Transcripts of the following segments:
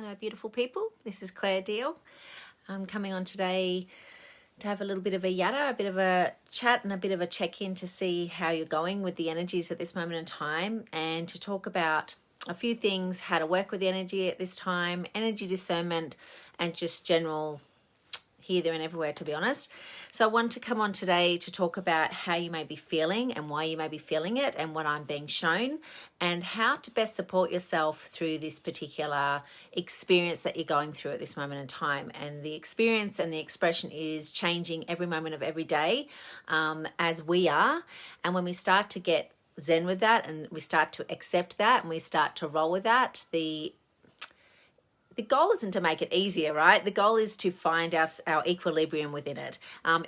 Hello, beautiful people. This is Claire Deal. I'm coming on today to have a little bit of a yatta, a bit of a chat and a bit of a check-in to see how you're going with the energies at this moment in time, and to talk about a few things, how to work with the energy at this time, energy discernment, and just general here, there and everywhere, to be honest. So I want to come on today to talk about how you may be feeling and why you may be feeling it and what I'm being shown, and how to best support yourself through this particular experience that you're going through at this moment in time. And the experience and the expression is changing every moment of every day, as we are. And when we start to get zen with that and we start to accept that and we start to roll with that, the goal isn't to make it easier, right? The goal is to find our equilibrium within it.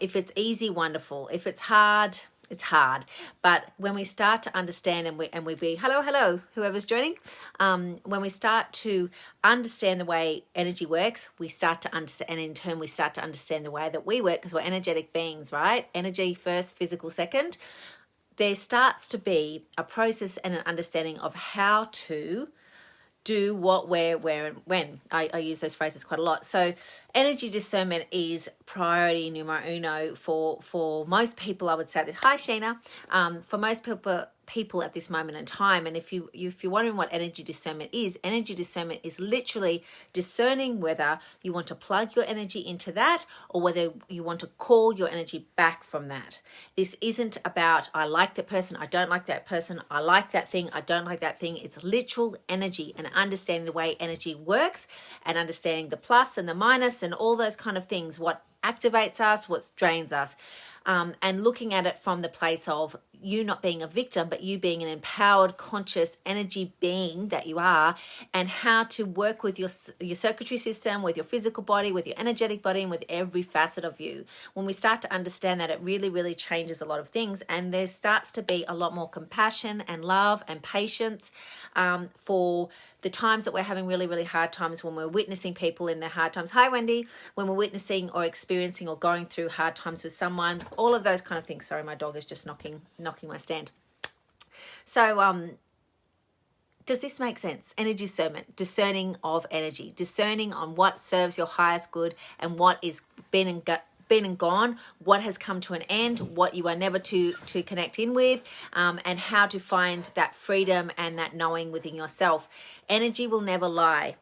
If it's easy, wonderful. If it's hard, it's hard. But when we start to understand and we be, hello, whoever's joining, when we start to understand the way energy works, we start to understand, and in turn we start to understand the way that we work, because we're energetic beings, right? Energy first, physical second. There starts to be a process and an understanding of how to do what, where, and when. I use those phrases quite a lot. So energy discernment is priority numero uno for most people, I would say. Hi, Sheena. For most people at this moment in time. And if you're wondering what energy discernment is literally discerning whether you want to plug your energy into that or whether you want to call your energy back from that. This isn't about I like that person, I don't like that person, I like that thing, I don't like that thing. It's literal energy and understanding the way energy works and understanding the plus and the minus and all those kind of things, what activates us, what drains us. And looking at it from the place of you not being a victim, but you being an empowered, conscious energy being that you are, and how to work with your circuitry system, with your physical body, with your energetic body, and with every facet of you. When we start to understand that, it really, really changes a lot of things, and there starts to be a lot more compassion and love and patience for the times that we're having really, really hard times, when we're witnessing people in their hard times. Hi, Wendy. When we're witnessing or experiencing or going through hard times with someone, all of those kind of things. Sorry, my dog is just knocking my stand. So, does this make sense? Energy discernment, discerning of energy, discerning on what serves your highest good and what is been and gone, what has come to an end, what you are never to connect in with, and how to find that freedom and that knowing within yourself. Energy will never lie.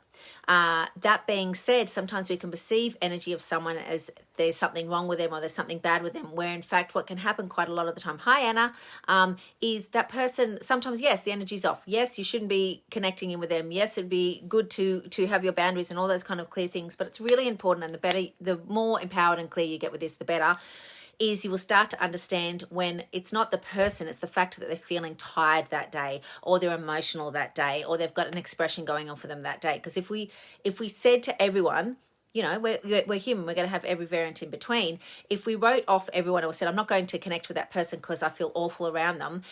That being said, sometimes we can perceive energy of someone as there's something wrong with them or there's something bad with them, where in fact what can happen quite a lot of the time, hi Anna, is that person, sometimes yes, the energy's off. Yes, you shouldn't be connecting in with them. Yes, it'd be good to have your boundaries and all those kind of clear things, but it's really important, and the more empowered and clear you get with this, the better, is you will start to understand when it's not the person, it's the fact that they're feeling tired that day, or they're emotional that day, or they've got an expression going on for them that day. Because if we said to everyone, you know, we're human, we're going to have every variant in between. If we wrote off everyone or said, I'm not going to connect with that person because I feel awful around them,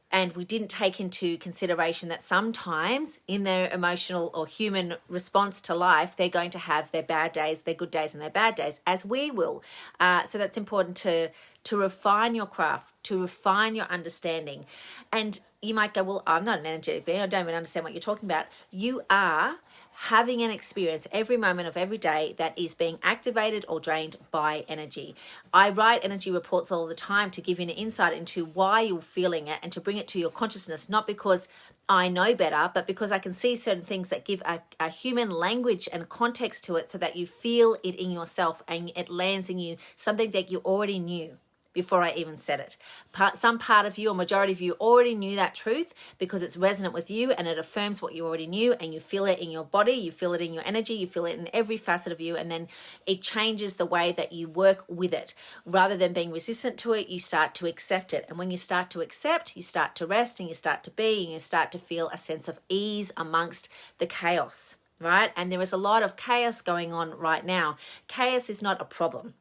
and we didn't take into consideration that sometimes in their emotional or human response to life, they're going to have their bad days, their good days and their bad days, as we will. So that's important to refine your craft, to refine your understanding. And you might go, well, I'm not an energetic being, I don't even understand what you're talking about. You are having an experience every moment of every day that is being activated or drained by energy. I write energy reports all the time to give you an insight into why you're feeling it and to bring it to your consciousness, not because I know better, but because I can see certain things that give a human language and context to it so that you feel it in yourself and it lands in you, something that you already knew before I even said it. Some part of you or majority of you already knew that truth because it's resonant with you and it affirms what you already knew, and you feel it in your body, you feel it in your energy, you feel it in every facet of you, and then it changes the way that you work with it. Rather than being resistant to it, you start to accept it. And when you start to accept, you start to rest and you start to be and you start to feel a sense of ease amongst the chaos, right? And there is a lot of chaos going on right now. Chaos is not a problem.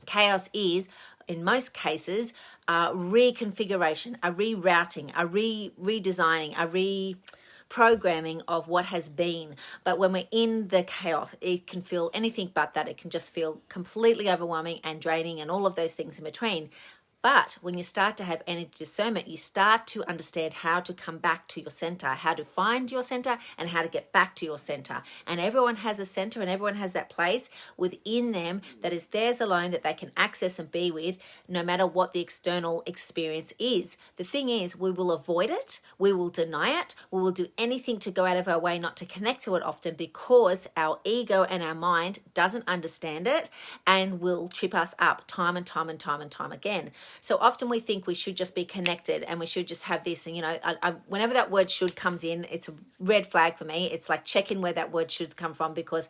Chaos is, in most cases, reconfiguration, a rerouting, a redesigning, a reprogramming of what has been. But when we're in the chaos, it can feel anything but that. It can just feel completely overwhelming and draining and all of those things in between. But when you start to have energy discernment, you start to understand how to come back to your center, how to find your center, and how to get back to your center. And everyone has a center, and everyone has that place within them that is theirs alone, that they can access and be with, no matter what the external experience is. The thing is, we will avoid it, we will deny it, we will do anything to go out of our way not to connect to it often, because our ego and our mind doesn't understand it and will trip us up time and time and time and time again. So often we think we should just be connected and we should just have this. And, whenever that word should comes in, it's a red flag for me. It's like, check in where that word should come from, because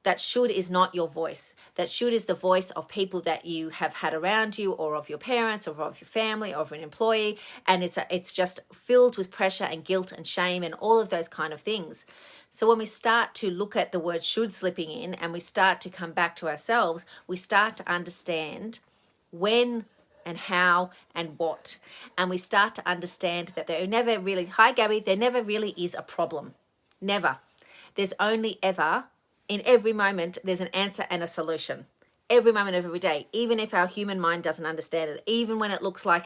that should is not your voice. That should is the voice of people that you have had around you, or of your parents, or of your family, or of an employee. And it's just filled with pressure and guilt and shame and all of those kind of things. So when we start to look at the word should slipping in, and we start to come back to ourselves, we start to understand when and how and what. And we start to understand that there never really, hi Gabby, there never really is a problem. Never. There's only ever, in every moment, there's an answer and a solution. Every moment of every day, even if our human mind doesn't understand it, even when it looks like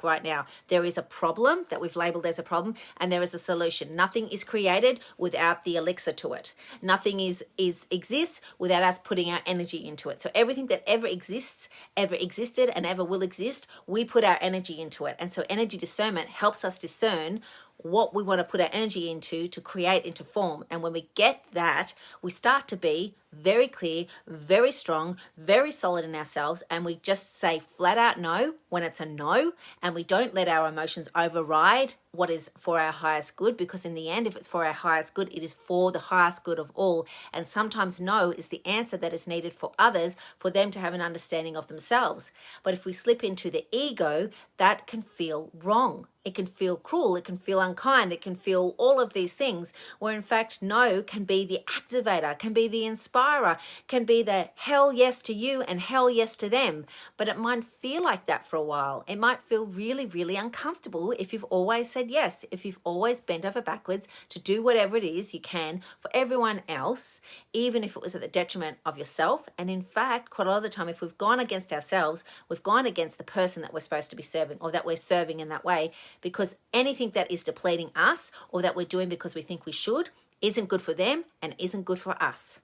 right now, there is a problem that we've labeled as a problem, and there is a solution. Nothing is created without the elixir to it. Nothing exists without us putting our energy into it. So everything that ever exists, ever existed, and ever will exist, we put our energy into it. And so energy discernment helps us discern what we want to put our energy into to create into form. And when we get that, we start to be very clear, very strong, very solid in ourselves, and we just say flat out no when it's a no, and we don't let our emotions override what is for our highest good, because in the end, if it's for our highest good, it is for the highest good of all. And sometimes no is the answer that is needed for others, for them to have an understanding of themselves. But if we slip into the ego, that can feel wrong. It can feel cruel, it can feel unkind, it can feel all of these things, where in fact no can be the activator, can be the inspirer, can be the hell yes to you and hell yes to them. But it might feel like that for a while. It might feel really, really uncomfortable if you've always said yes, if you've always bent over backwards to do whatever it is you can for everyone else, even if it was at the detriment of yourself. And in fact, quite a lot of the time, if we've gone against ourselves, we've gone against the person that we're supposed to be serving, or that we're serving in that way, because anything that is depleting us, or that we're doing because we think we should, isn't good for them and isn't good for us.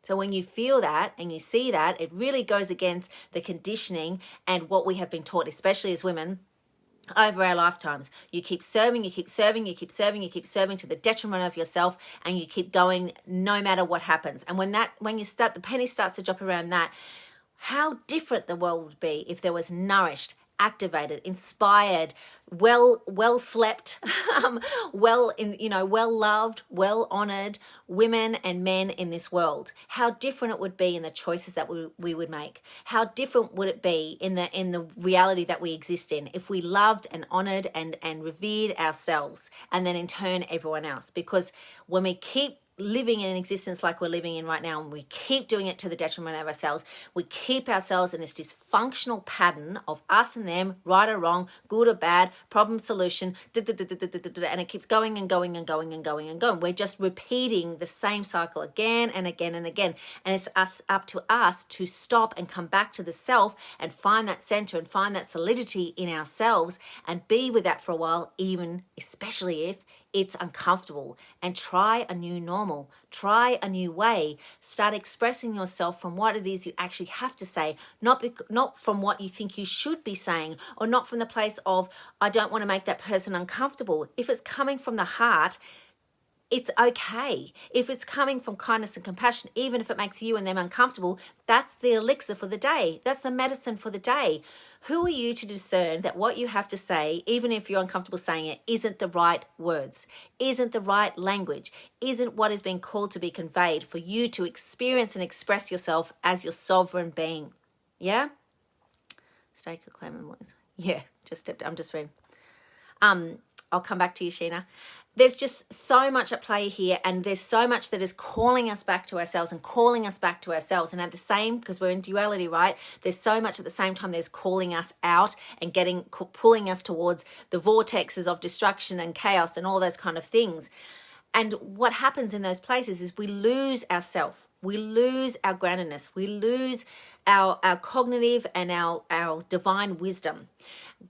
So when you feel that and you see that, it really goes against the conditioning and what we have been taught, especially as women, over our lifetimes. You keep serving, you keep serving, you keep serving, you keep serving to the detriment of yourself, and you keep going no matter what happens. And when the penny starts to drop around that, how different the world would be if there was nourished, activated, inspired, well slept, well loved, well honored women and men in this world. How different it would be in the choices that we would make. How different would it be in the reality that we exist in if we loved and honored and revered ourselves, and then in turn everyone else. Because when we keep living in an existence like we're living in right now, and we keep doing it to the detriment of ourselves, we keep ourselves in this dysfunctional pattern of us and them, right or wrong, good or bad, problem solution, and it keeps going and going and going and going and going. We're just repeating the same cycle again and again and again. And it's up to us to stop and come back to the self and find that center and find that solidity in ourselves and be with that for a while, even especially if it's uncomfortable, and try a new normal, try a new way. Start expressing yourself from what it is you actually have to say, not from what you think you should be saying, or not from the place of, I don't want to make that person uncomfortable. If it's coming from the heart, it's okay. If it's coming from kindness and compassion, even if it makes you and them uncomfortable, that's the elixir for the day. That's the medicine for the day. Who are you to discern that what you have to say, even if you're uncomfortable saying it, isn't the right words, isn't the right language, isn't what is being called to be conveyed for you to experience and express yourself as your sovereign being? Yeah? Steak or clam and what is it? Yeah, I'm just reading. I'll come back to you, Sheena. There's just so much at play here, and there's so much that is calling us back to ourselves and calling us back to ourselves. And at the same, because we're in duality, right? There's so much at the same time there's calling us out and pulling us towards the vortexes of destruction and chaos and all those kind of things. And what happens in those places is we lose ourselves. We lose our groundedness. We lose our cognitive and our divine wisdom.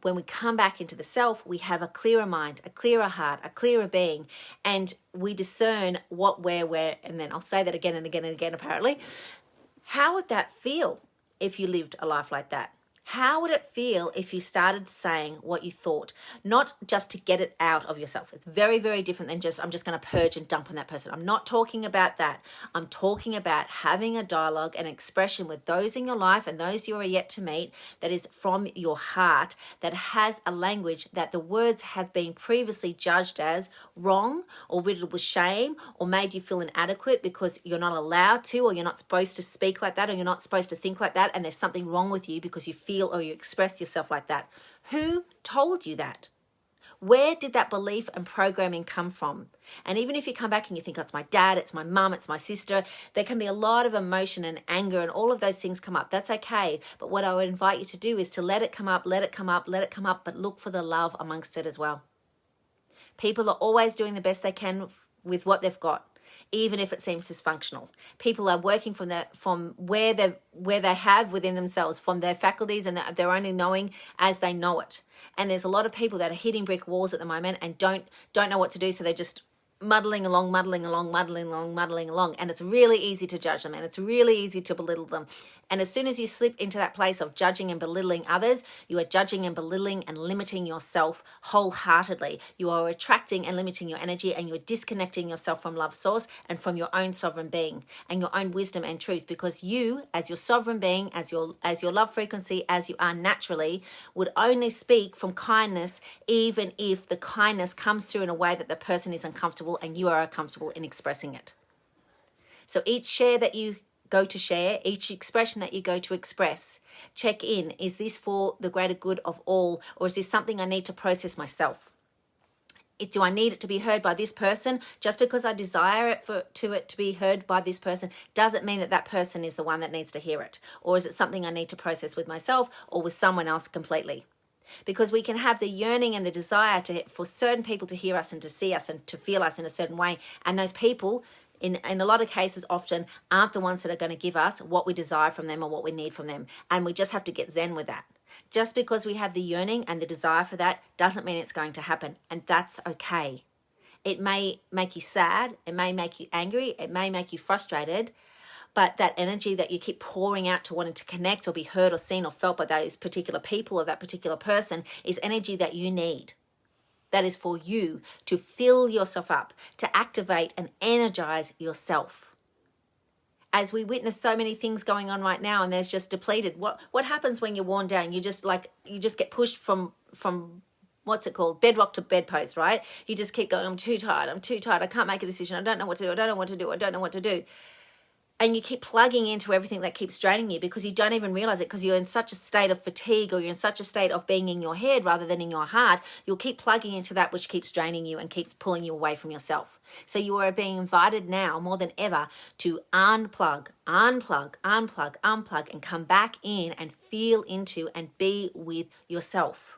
When we come back into the self, we have a clearer mind, a clearer heart, a clearer being, and we discern what, where, and then I'll say that again and again and again, apparently. How would that feel if you lived a life like that? How would it feel if you started saying what you thought, not just to get it out of yourself? It's very, very different than just, I'm just going to purge and dump on that person. I'm not talking about that. I'm talking about having a dialogue and expression with those in your life and those you are yet to meet that is from your heart, that has a language that the words have been previously judged as wrong or riddled with shame or made you feel inadequate because you're not allowed to, or you're not supposed to speak like that, or you're not supposed to think like that, and there's something wrong with you because you feel or you express yourself like that. Who told you that? Where did that belief and programming come from? And even if you come back and you think, oh, it's my dad, it's my mum, it's my sister, there can be a lot of emotion and anger and all of those things come up. That's okay. But what I would invite you to do is to let it come up, let it come up, let it come up, but look for the love amongst it as well. People are always doing the best they can with what they've got, even if it seems dysfunctional. People are working from where they have within themselves, from their faculties, and they're only knowing as they know it. And there's a lot of people that are hitting brick walls at the moment and don't know what to do, so they're just muddling along, and it's really easy to judge them, and it's really easy to belittle them. And as soon as you slip into that place of judging and belittling others, you are judging and belittling and limiting yourself wholeheartedly. You are attracting and limiting your energy, and you are disconnecting yourself from love source and from your own sovereign being and your own wisdom and truth, because you, as your sovereign being, as your love frequency, as you are naturally, would only speak from kindness, even if the kindness comes through in a way that the person is uncomfortable and you are uncomfortable in expressing it. So each share that you go to share, each expression that you go to express, check in. Is this for the greater good of all, or is this something I need to process myself? Do I need it to be heard by this person? Just because I desire it to be heard by this person doesn't mean that person is the one that needs to hear it. Or is it something I need to process with myself or with someone else completely? Because we can have the yearning and the desire for certain people to hear us and to see us and to feel us in a certain way, and those people in a lot of cases often aren't the ones that are going to give us what we desire from them or what we need from them. And we just have to get zen with that. Just because we have the yearning and the desire for that doesn't mean it's going to happen. And that's okay. It may make you sad. It may make you angry. It may make you frustrated. But that energy that you keep pouring out to wanting to connect or be heard or seen or felt by those particular people or that particular person is energy that you need. That is for you to fill yourself up, to activate and energize yourself. As we witness so many things going on right now, and there's just depleted. What happens when you're worn down? You just get pushed from what's it called? Bedrock to bedpost, right? You just keep going, I'm too tired, I can't make a decision, I don't know what to do. And you keep plugging into everything that keeps draining you because you don't even realize it, because you're in such a state of fatigue, or you're in such a state of being in your head rather than in your heart. You'll keep plugging into that which keeps draining you and keeps pulling you away from yourself. So you are being invited now more than ever to unplug, and come back in and feel into and be with yourself.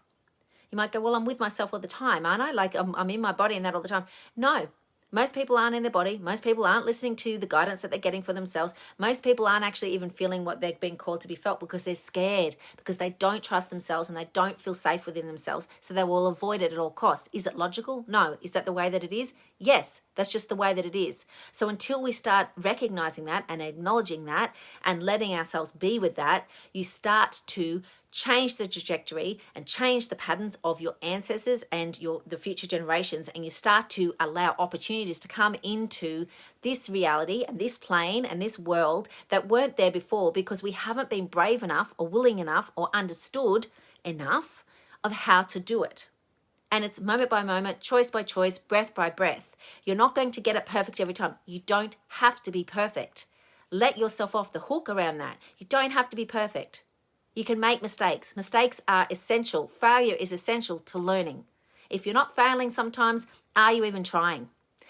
You might go, well, I'm with myself all the time, aren't I? Like I'm in my body and that all the time. No. Most people aren't in their body. Most people aren't listening to the guidance that they're getting for themselves. Most people aren't actually even feeling what they're being called to be felt because they're scared, because they don't trust themselves and they don't feel safe within themselves. So they will avoid it at all costs. Is it logical? No. Is that the way that it is? Yes, that's just the way that it is. So until we start recognizing that and acknowledging that and letting ourselves be with that, you start to change the trajectory and change the patterns of your ancestors and the future generations, and you start to allow opportunities to come into this reality and this plane and this world that weren't there before, because we haven't been brave enough or willing enough or understood enough of how to do it. And it's moment by moment, choice by choice, breath by breath. You're not going to get it perfect every time. You don't have to be perfect. Let yourself off the hook around that. You don't have to be perfect. You can make mistakes. Mistakes are essential. Failure is essential to learning. If you're not failing sometimes, are you even trying?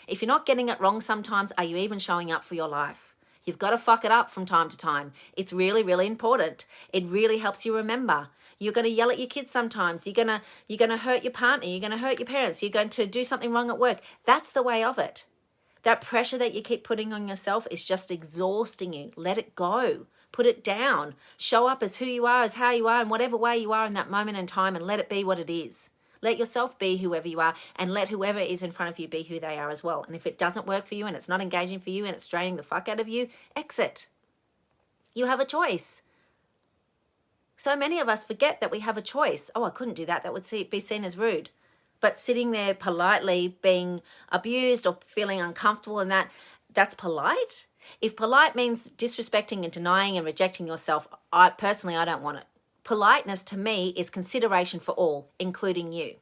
If you're not getting it wrong sometimes, are you even showing up for your life? You've got to fuck it up from time to time. It's really, really important. It really helps you remember. You're going to yell at your kids sometimes. You're going to hurt your partner. You're going to hurt your parents. You're going to do something wrong at work. That's the way of it. That pressure that you keep putting on yourself is just exhausting you. Let it go. Put it down. Show up as who you are, as how you are, in whatever way you are in that moment in time, and let it be what it is. Let yourself be whoever you are, and let whoever is in front of you be who they are as well. And if it doesn't work for you and it's not engaging for you and it's draining the fuck out of you, exit. You have a choice. So many of us forget that we have a choice. Oh, I couldn't do that. That would be seen as rude. But sitting there politely being abused or feeling uncomfortable and that's polite. If polite means disrespecting and denying and rejecting yourself, I don't want it. Politeness to me is consideration for all, including you.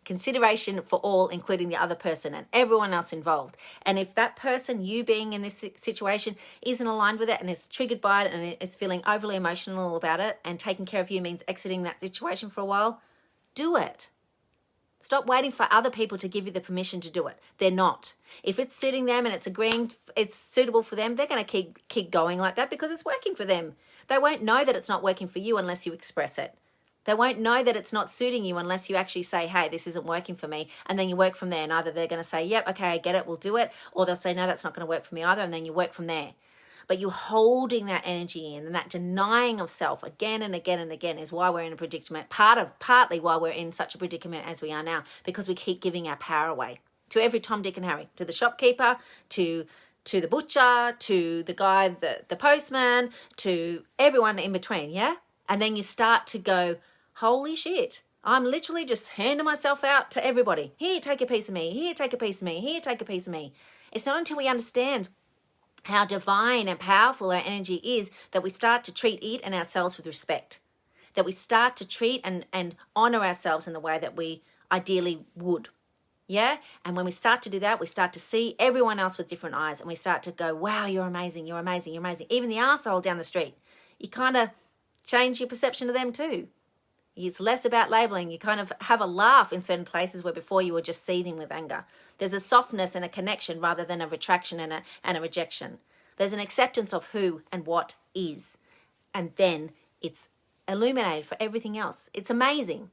Consideration for all, including the other person and everyone else involved. And if that person, you being in this situation, isn't aligned with it and is triggered by it and is feeling overly emotional about it, and taking care of you means exiting that situation for a while, do it. Stop waiting for other people to give you the permission to do it. They're not. If it's suiting them and it's suitable for them, they're going to keep going like that because it's working for them. They won't know that it's not working for you unless you express it. They won't know that it's not suiting you unless you actually say, hey, this isn't working for me. And then you work from there. And either they're going to say, yep, okay, I get it, we'll do it. Or they'll say, no, that's not going to work for me either. And then you work from there. But you holding that energy in and that denying of self again and again and again is why we're in a predicament. Partly why we're in such a predicament as we are now, because we keep giving our power away to every Tom, Dick and Harry, to the shopkeeper, to the butcher, to the guy, the postman, to everyone in between, yeah? And then you start to go, holy shit, I'm literally just handing myself out to everybody. Here, take a piece of me. Here, take a piece of me. Here, take a piece of me. It's not until we understand how divine and powerful our energy is that we start to treat it and ourselves with respect, that we start to treat and honor ourselves in the way that we ideally would. Yeah? And when we start to do that, we start to see everyone else with different eyes, and we start to go, wow, you're amazing, you're amazing, you're amazing. Even the arsehole down the street, you kind of change your perception of them too. It's less about labeling. You kind of have a laugh in certain places where before you were just seething with anger. There's a softness and a connection rather than a retraction and a rejection. There's an acceptance of who and what is. And then it's illuminated for everything else. It's amazing.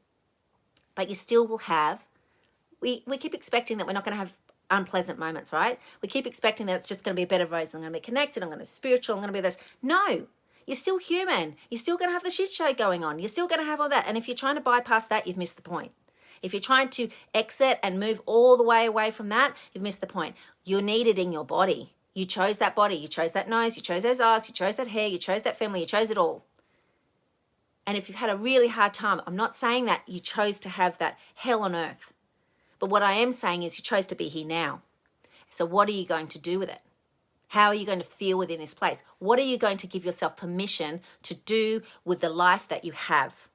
But you still will have, we keep expecting that we're not going to have unpleasant moments, right? We keep expecting that it's just going to be a better version. I'm going to be connected. I'm going to be spiritual. I'm going to be this. No. You're still human. You're still going to have the shit show going on. You're still going to have all that. And if you're trying to bypass that, you've missed the point. If you're trying to exit and move all the way away from that, you've missed the point. You're needed in your body. You chose that body. You chose that nose. You chose those eyes. You chose that hair. You chose that family. You chose it all. And if you've had a really hard time, I'm not saying that you chose to have that hell on earth. But what I am saying is you chose to be here now. So what are you going to do with it? How are you going to feel within this place? What are you going to give yourself permission to do with the life that you have?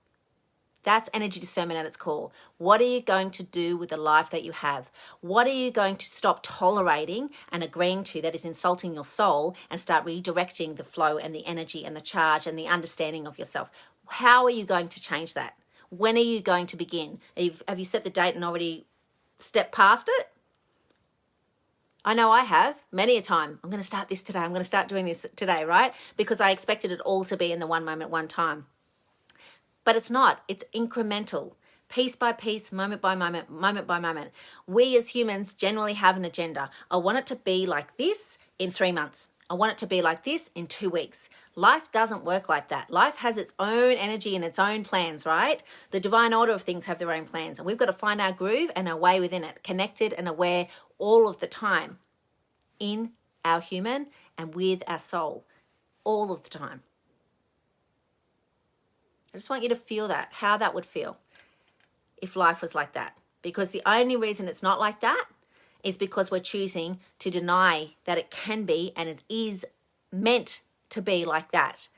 That's energy discernment at its core. What are you going to do with the life that you have? What are you going to stop tolerating and agreeing to that is insulting your soul, and start redirecting the flow and the energy and the charge and the understanding of yourself? How are you going to change that? When are you going to begin? Have you set the date and already stepped past it? I know I have many a time. I'm going to start this today. I'm going to start doing this today, right? Because I expected it all to be in the one moment, one time. But it's not. It's incremental, piece by piece, moment by moment, moment by moment. We as humans generally have an agenda. I want it to be like this in 3 months. I want it to be like this in 2 weeks. Life doesn't work like that. Life has its own energy and its own plans, right? The divine order of things have their own plans, and we've got to find our groove and our way within it, connected and aware all of the time in our human and with our soul, all of the time. I just want you to feel that, how that would feel if life was like that. Because the only reason it's not like that is because we're choosing to deny that it can be and it is meant to be like that.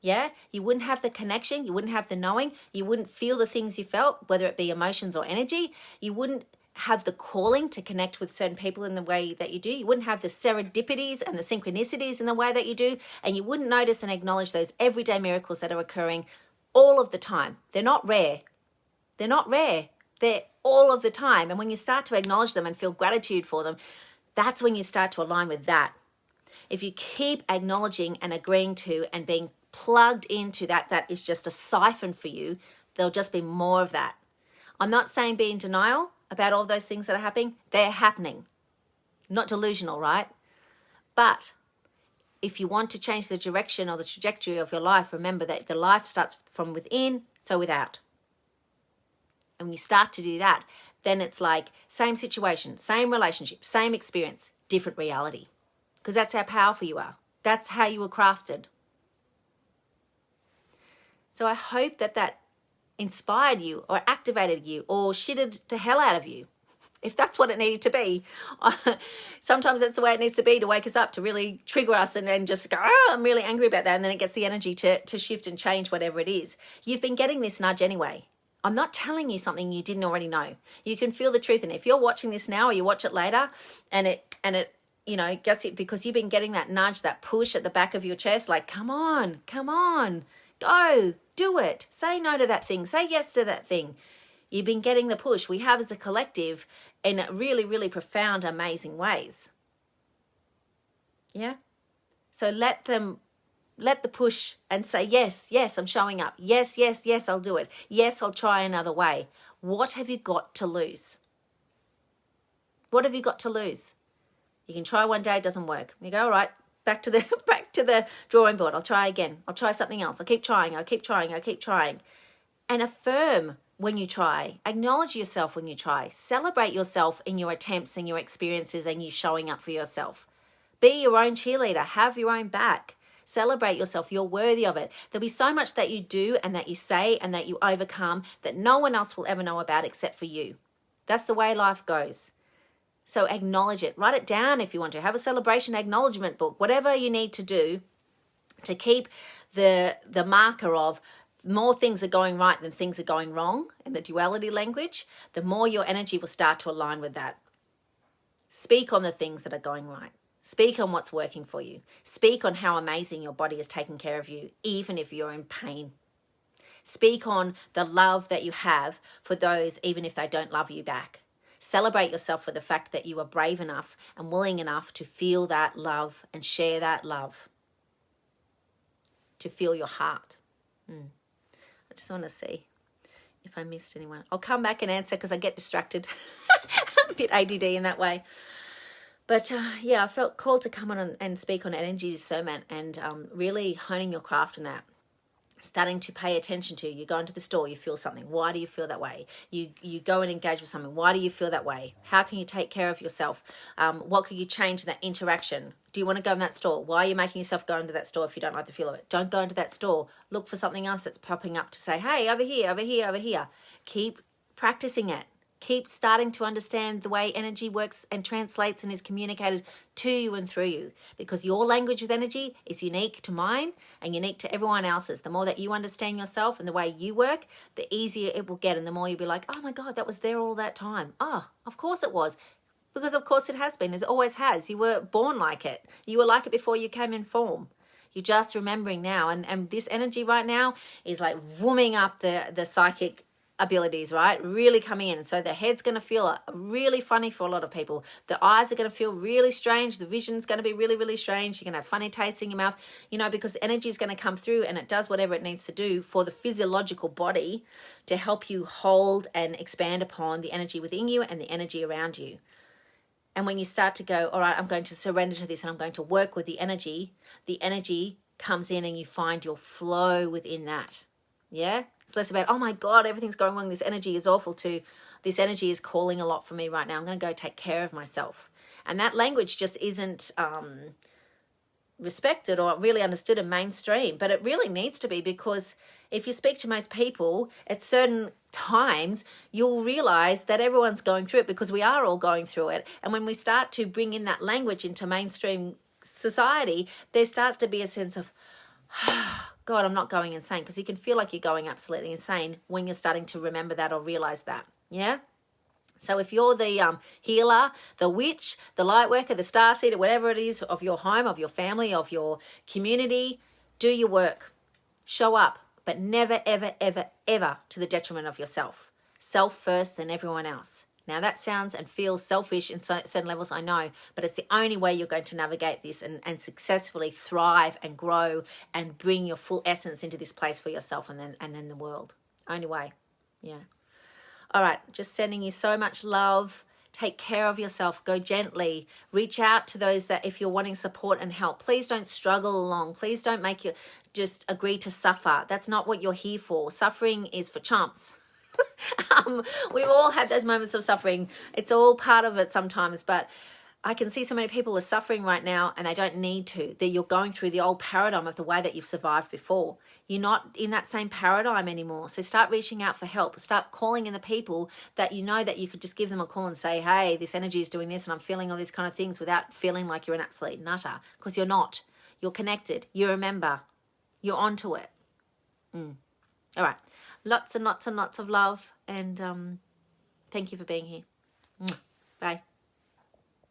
Yeah? You wouldn't have the connection. You wouldn't have the knowing. You wouldn't feel the things you felt, whether it be emotions or energy. You wouldn't have the calling to connect with certain people in the way that you do. You wouldn't have the serendipities and the synchronicities in the way that you do. And you wouldn't notice and acknowledge those everyday miracles that are occurring all of the time. They're not rare. They're not rare. They're all of the time. And when you start to acknowledge them and feel gratitude for them, that's when you start to align with that. If you keep acknowledging and agreeing to and being plugged into that is just a siphon for you, there'll just be more of that. I'm not saying be in denial about all those things that are happening. They're happening. Not delusional, right? But if you want to change the direction or the trajectory of your life, remember that the life starts from within, so without. And when you start to do that, then it's like same situation, same relationship, same experience, different reality. Because that's how powerful you are. That's how you were crafted. So I hope that that inspired you or activated you or shitted the hell out of you. If that's what it needed to be. Sometimes that's the way it needs to be, to wake us up, to really trigger us and then just go, oh, I'm really angry about that. And then it gets the energy to shift and change whatever it is. You've been getting this nudge anyway. I'm not telling you something you didn't already know. You can feel the truth. And if you're watching this now or you watch it later and it gets it because you've been getting that nudge, that push at the back of your chest, like, come on, go, do it. Say no to that thing. Say yes to that thing. You've been getting the push. We have as a collective in really, really profound, amazing ways. Yeah? So let the push and say, yes, I'm showing up. Yes, I'll do it. Yes, I'll try another way. What have you got to lose? What have you got to lose? You can try one day, it doesn't work. You go, all right, back to the drawing board. I'll try again. I'll try something else. I'll keep trying. And affirm when you try. Acknowledge yourself when you try. Celebrate yourself in your attempts and your experiences and you showing up for yourself. Be your own cheerleader. Have your own back. Celebrate yourself. You're worthy of it. There'll be so much that you do and that you say and that you overcome that no one else will ever know about except for you. That's the way life goes. So acknowledge it. Write it down if you want to. Have a celebration acknowledgement book. Whatever you need to do to keep the marker of more things are going right than things are going wrong in the duality language, the more your energy will start to align with that. Speak on the things that are going right. Speak on what's working for you. Speak on how amazing your body is taking care of you, even if you're in pain. Speak on the love that you have for those, even if they don't love you back. Celebrate yourself for the fact that you are brave enough and willing enough to feel that love and share that love. To feel your heart. I just want to see if I missed anyone. I'll come back and answer because I get distracted. I'm a bit ADD in that way. But I felt called to come on and speak on energy discernment and really honing your craft in that. Starting to pay attention to, you go into the store, you feel something. Why do you feel that way? You go and engage with something. Why do you feel that way? How can you take care of yourself? What could you change in that interaction? Do you want to go in that store? Why are you making yourself go into that store if you don't like the feel of it? Don't go into that store. Look for something else that's popping up to say, hey, over here. Keep practicing it. Keep starting to understand the way energy works and translates and is communicated to you and through you. Because your language with energy is unique to mine and unique to everyone else's. The more that you understand yourself and the way you work, the easier it will get. And the more you'll be like, oh my God, that was there all that time. Oh, of course it was. Because of course it has been. It always has. You were born like it. You were like it before you came in form. You're just remembering now. And this energy right now is like wooming up the psychic abilities, right? Really coming in. So the head's going to feel really funny for a lot of people. The eyes are going to feel really strange. The vision's going to be really, really strange. You're going to have funny taste in your mouth, because energy is going to come through and it does whatever it needs to do for the physiological body to help you hold and expand upon the energy within you and the energy around you. And when you start to go, all right, I'm going to surrender to this and I'm going to work with the energy comes in and you find your flow within that. Yeah? It's less about, oh my God, everything's going wrong. This energy is awful to, this energy is calling a lot for me right now. I'm going to go take care of myself. And that language just isn't respected or really understood in mainstream. But it really needs to be, because if you speak to most people at certain times, you'll realize that everyone's going through it because we are all going through it. And when we start to bring in that language into mainstream society, there starts to be a sense of, God, I'm not going insane, because you can feel like you're going absolutely insane when you're starting to remember that or realize that. Yeah? So if you're the healer, the witch, the light worker, the starseeder, whatever it is of your home, of your family, of your community, do your work. Show up, but never, ever, ever, ever to the detriment of yourself. Self first, then everyone else. Now that sounds and feels selfish in certain levels, I know, but it's the only way you're going to navigate this and successfully thrive and grow and bring your full essence into this place for yourself and then the world. Only way. Yeah. All right. Just sending you so much love. Take care of yourself. Go gently. Reach out to those that if you're wanting support and help. Please don't struggle along. Please don't make you just agree to suffer. That's not what you're here for. Suffering is for chumps. We've all had those moments of suffering. It's all part of it sometimes, but I can see so many people are suffering right now and they don't need to. That you're going through the old paradigm of the way that you've survived before. You're not in that same paradigm anymore. So start reaching out for help. Start calling in the people that you know that you could just give them a call and say, hey, this energy is doing this and I'm feeling all these kind of things, without feeling like you're an absolute nutter, because you're not. You're connected. You remember. You're onto it. All right. Lots and lots and lots of love, and thank you for being here. Bye.